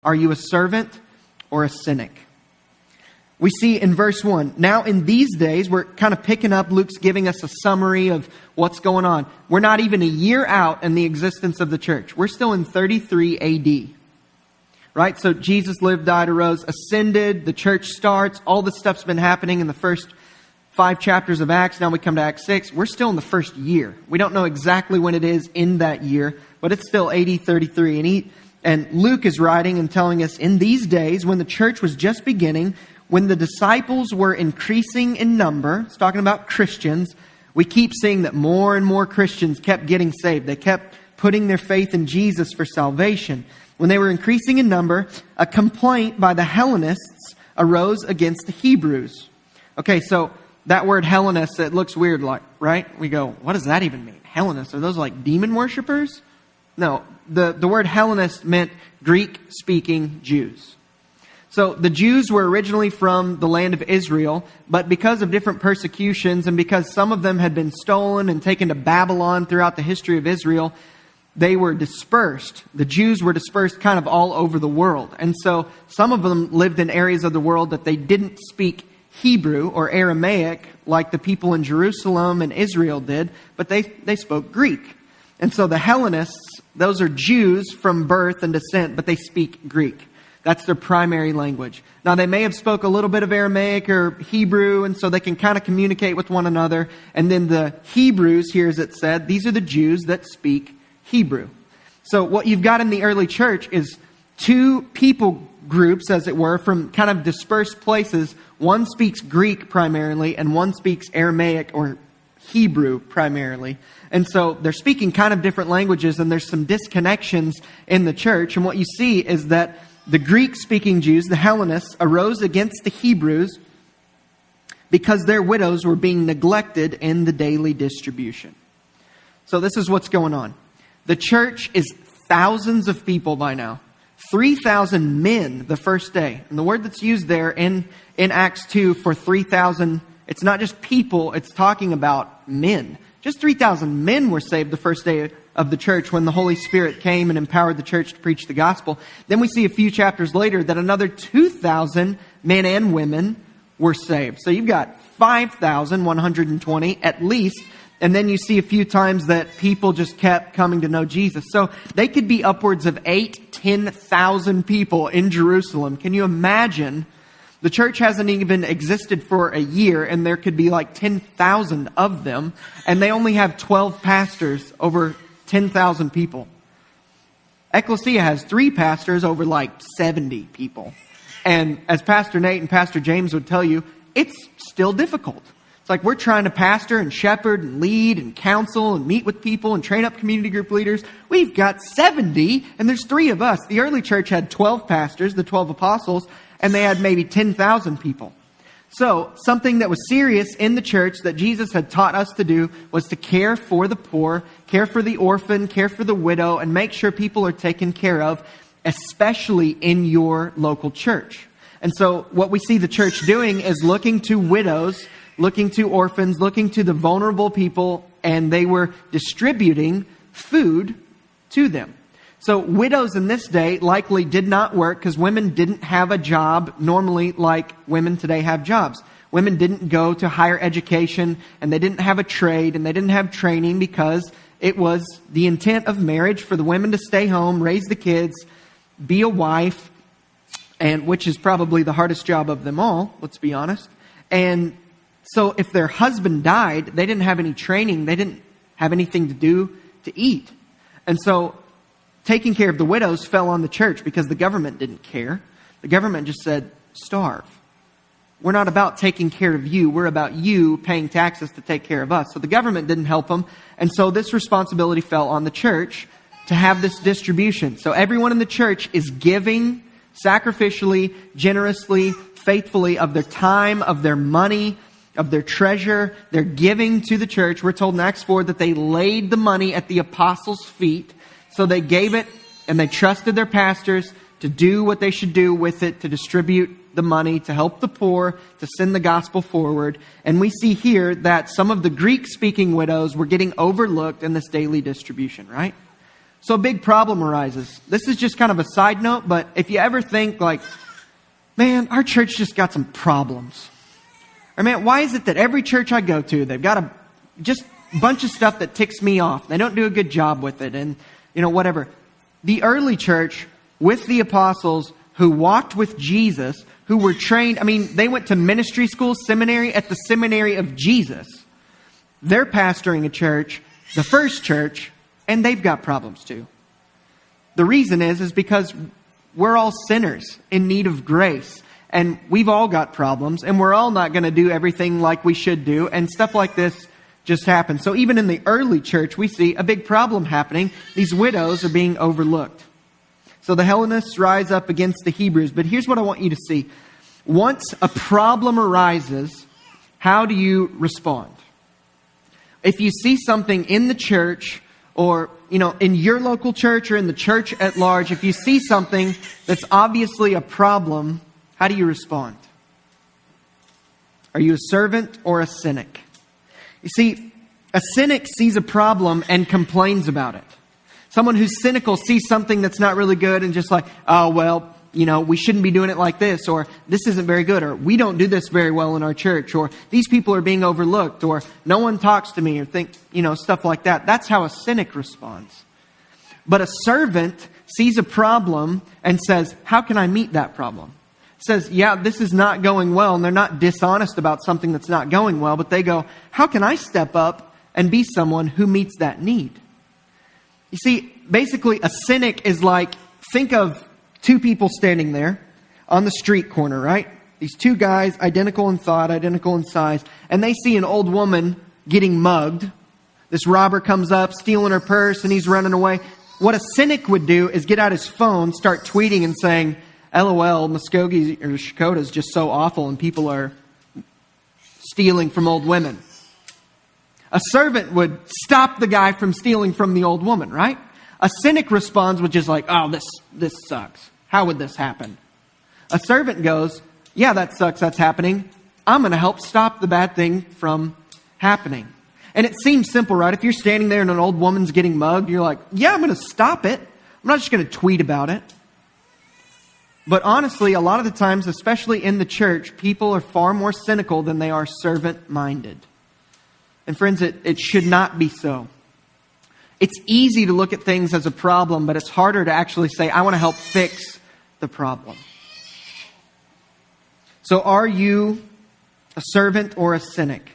Are you a servant or a cynic? We see in verse 1, now in these days, we're kind of picking up, Luke's giving us a summary of what's going on. We're not even a year out in the existence of the church. We're still in 33 AD. Right? So Jesus lived, died, arose, ascended, the church starts, all this stuff's been happening in the first 5 chapters of Acts. Now we come to Acts 6. We're still in the first year. We don't know exactly when it is in that year, but it's still AD 33. And Luke is writing and telling us, in these days, when the church was just beginning, when the disciples were increasing in number, it's talking about Christians, we keep seeing that more and more Christians kept getting saved. They kept putting their faith in Jesus for salvation. When they were increasing in number, a complaint by the Hellenists arose against the Hebrews. Okay, so that word Hellenist, it looks weird, like, right? We go, what does that even mean? Hellenists, are those like demon worshipers? No, the word Hellenist meant Greek-speaking Jews. So the Jews were originally from the land of Israel, but because of different persecutions and because some of them had been stolen and taken to Babylon throughout the history of Israel, they were dispersed. The Jews were dispersed kind of all over the world. And so some of them lived in areas of the world that they didn't speak Hebrew or Aramaic like the people in Jerusalem and Israel did, but they spoke Greek. And so the Hellenists, those are Jews from birth and descent, but they speak Greek. That's their primary language. Now, they may have spoke a little bit of Aramaic or Hebrew, and so they can kind of communicate with one another. And then the Hebrews, here as it said, these are the Jews that speak Hebrew. So what you've got in the early church is 2 people groups, as it were, from kind of dispersed places. One speaks Greek primarily, and one speaks Aramaic or Hebrew primarily. And so they're speaking kind of different languages, and there's some disconnections in the church. And what you see is that the Greek-speaking Jews, the Hellenists, arose against the Hebrews because their widows were being neglected in the daily distribution. So this is what's going on. The church is thousands of people by now. 3,000 men the first day. And the word that's used there in Acts 2 for 3,000, it's not just people, it's talking about men. Just 3,000 men were saved the first day of the church when the Holy Spirit came and empowered the church to preach the gospel. Then we see a few chapters later that another 2,000 men and women were saved. So you've got 5,120 at least. And then you see a few times that people just kept coming to know Jesus. So they could be upwards of 10,000 people in Jerusalem. Can you imagine? The church hasn't even existed for a year, and there could be like 10,000 of them. And they only have 12 pastors over 10,000 people. Ecclesia has 3 pastors over like 70 people. And as Pastor Nate and Pastor James would tell you, it's still difficult. It's like we're trying to pastor and shepherd and lead and counsel and meet with people and train up community group leaders. We've got 70 and there's 3 of us. The early church had 12 pastors, the 12 apostles, and they had maybe 10,000 people. So something that was serious in the church that Jesus had taught us to do was to care for the poor, care for the orphan, care for the widow, and make sure people are taken care of, especially in your local church. And so what we see the church doing is looking to widows, looking to orphans, looking to the vulnerable people, and they were distributing food to them. So widows in this day likely did not work because women didn't have a job normally like women today have jobs. Women didn't go to higher education, and they didn't have a trade, and they didn't have training because it was the intent of marriage for the women to stay home, raise the kids, be a wife, and which is probably the hardest job of them all, let's be honest. And so if their husband died, they didn't have any training. They didn't have anything to do to eat. And so taking care of the widows fell on the church because the government didn't care. The government just said, starve. We're not about taking care of you. We're about you paying taxes to take care of us. So the government didn't help them. And so this responsibility fell on the church to have this distribution. So everyone in the church is giving sacrificially, generously, faithfully of their time, of their money, of their treasure. They're giving to the church. We're told in Acts 4 that they laid the money at the apostles' feet. So they gave it and they trusted their pastors to do what they should do with it, to distribute the money, to help the poor, to send the gospel forward. And we see here that some of the Greek-speaking widows were getting overlooked in this daily distribution, right? So a big problem arises. This is just kind of a side note, but if you ever think like, man, our church just got some problems. Or man, why is it that every church I go to, they've got just a bunch of stuff that ticks me off. They don't do a good job with it and, whatever. The early church with the apostles who walked with Jesus, who were trained, they went to ministry school, seminary, at the seminary of Jesus. They're pastoring a church, the first church, and they've got problems too. The reason is because we're all sinners in need of grace. And we've all got problems. And we're all not going to do everything like we should do. And stuff like this just happens. So even in the early church, we see a big problem happening. These widows are being overlooked. So the Hellenists rise up against the Hebrews. But here's what I want you to see. Once a problem arises, how do you respond? If you see something in the church, or, in your local church or in the church at large, if you see something that's obviously a problem, how do you respond? Are you a servant or a cynic? You see, a cynic sees a problem and complains about it. Someone who's cynical sees something that's not really good and just like, oh, well, we shouldn't be doing it like this, or this isn't very good, or we don't do this very well in our church, or these people are being overlooked, or no one talks to me, or stuff like that. That's how a cynic responds. But a servant sees a problem and says, how can I meet that problem? Says, yeah, this is not going well, and they're not dishonest about something that's not going well, but they go, how can I step up and be someone who meets that need? You see, basically a cynic is like, think of two people standing there on the street corner, right? These two guys, identical in thought, identical in size, and they see an old woman getting mugged. This robber comes up, stealing her purse, and he's running away. What a cynic would do is get out his phone, start tweeting and saying, LOL, Muskogee or Shakota is just so awful and people are stealing from old women. A servant would stop the guy from stealing from the old woman, right? A cynic responds with just like, oh, this sucks. How would this happen? A servant goes, yeah, that sucks, that's happening. I'm going to help stop the bad thing from happening. And it seems simple, right? If you're standing there and an old woman's getting mugged, you're like, yeah, I'm going to stop it. I'm not just going to tweet about it. But honestly, a lot of the times, especially in the church, people are far more cynical than they are servant-minded. And friends, it should not be so. It's easy to look at things as a problem, but it's harder to actually say, I want to help fix the problem. So are you a servant or a cynic?